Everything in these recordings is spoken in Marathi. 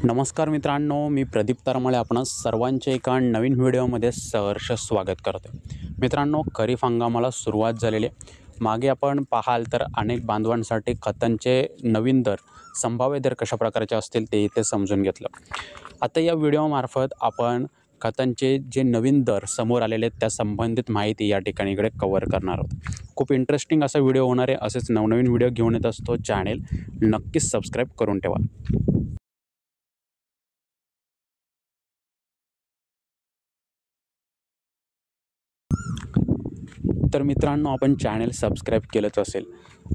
नमस्कार मित्रांनो, मी प्रदीप तरमळे आपणा सर्वांचे एका नवीन व्हिडिओमध्ये सहर्ष स्वागत करतो. मित्रांनो, खरीप हंगामाला सुरुवात झालेली आहे. मागे आपण पाहाल तर अनेक बांधवांसाठी खतांचे नवीन दर, संभाव्य दर कशा प्रकारचे असतील ते इथे समजून घेतलं. आता या व्हिडिओमार्फत आपण खतांचे जे नवीन दर समोर आलेले आहेत त्या संबंधित माहिती या ठिकाणी इकडे कव्हर करणार आहोत. खूप इंटरेस्टिंग असा व्हिडिओ होणार आहे. असेच नवनवीन व्हिडिओ घेऊन येत असतो. चॅनेल नक्कीच सबस्क्राईब करून ठेवा. तर मित्रांनो, आपण चॅनेल सबस्क्राईब केलंच असेल.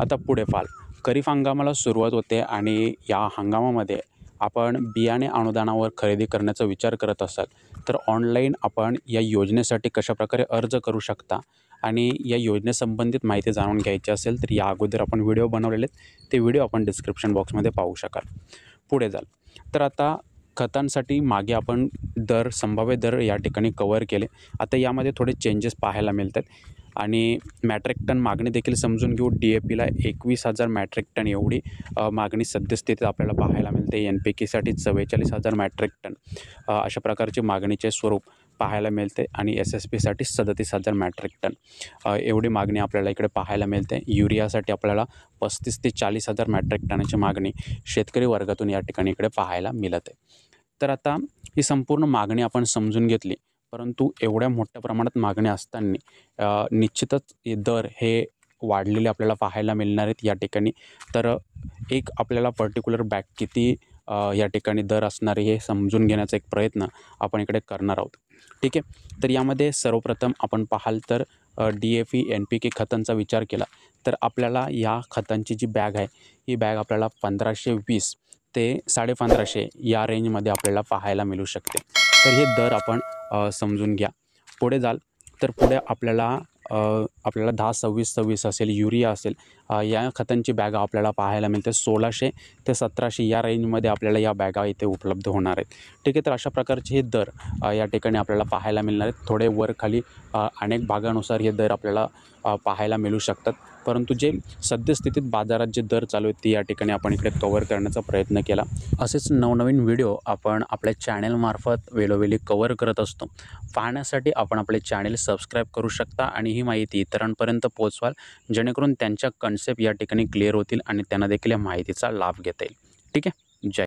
आता पुढे पाहाल, खरीप हंगामाला सुरुवात होते आणि या हंगामामध्ये आपण बियाणे अनुदानावर खरेदी करण्याचा विचार करत असाल तर ऑनलाईन आपण या योजनेसाठी कशाप्रकारे अर्ज करू शकता आणि या योजनेसंबंधित माहिती जाणून घ्यायची असेल तर या अगोदर आपण व्हिडिओ बनवलेले आहेत. ते व्हिडिओ आपण डिस्क्रिप्शन बॉक्समध्ये पाहू शकाल. पुढे जाल तर आता खतांसाठी मागे आपण संभाव्य दर या ठिकाणी कव्हर केले. आता यामध्ये थोडे चेंजेस पाहायला मिळतात आणि मॅट्रिक टन मागणी देखील समजून घेऊ. DAPला 21,000 मॅट्रिक टन एवढी मागणी सद्यस्थितीत आपल्याला पाहायला मिळते. NPKसाठी 44,000 मॅट्रिक टन अशा प्रकारचे मागणीचे स्वरूप पाहायला मिळते आणि SSPसाठी 37,000 मॅट्रिक टन एवढी मागणी आपल्याला इकडे पाहायला मिळते. युरियासाठी आपल्याला 35,000 ते 40,000 मॅट्रिक टनाची मागणी शेतकरी वर्गातून या ठिकाणी इकडे पाहायला मिळत आहे. तर आता ही संपूर्ण मागणी आपण समजून घेतली, परंतु एवढ्या मोठ्या प्रमाणात मागणी असताना निश्चितच दर हे वाढलेले आपल्याला पाहायला मिळणार आहेत या ठिकाणी. तर एक आपल्याला पर्टिक्युलर बॅग किती या ठिकाणी दर असणार हे समजून घेण्याचा एक प्रयत्न आपण इकडे करणार आहोत. ठीक आहे. तर यामध्ये सर्वप्रथम आपण पाहाल तर DAP NPK खतांचा विचार केला तर आपल्याला या खतांची जी बॅग आहे ही बॅग आपल्याला 1,520 ते 1,550 या रेंजमध्ये आपल्याला पाहायला मिळू शकते. तर हे दर आपण समजून घ्या. पुढे जाल तर पुढे आपल्याला 10-26-26 असेल, युरिया असेल, या खतांची बॅगा आपल्याला पाहायला मिळते. 1,600 ते 1,700 या रेंजमध्ये आपल्याला या बॅगा इथे उपलब्ध होणार आहेत. ठीक आहे. तर अशा प्रकारचे हे दर या ठिकाणी आपल्याला पाहायला मिळणार आहेत. थोडे वर खाली अनेक भागानुसार हे दर आपल्याला पाहायला मिळू शकतात, परंतु जे सद्यस्थितीत बाजारात जे दर चालू आहेत ते या ठिकाणी आपण इकडे कव्हर करण्याचा प्रयत्न केला. असेच नवनवीन व्हिडिओ आपण आपल्या चॅनेलमार्फत वेळोवेळी कव्हर करत असतो. पाहण्यासाठी आपण आपले चॅनेल सबस्क्राईब करू शकता आणि ही माहिती इतरांपर्यंत पोहोचवाल, जेणेकरून त्यांच्या कन्सेप्ट या ठिकाणी क्लिअर होतील आणि त्यांना देखील या माहितीचा लाभ घेता येईल. ठीक आहे.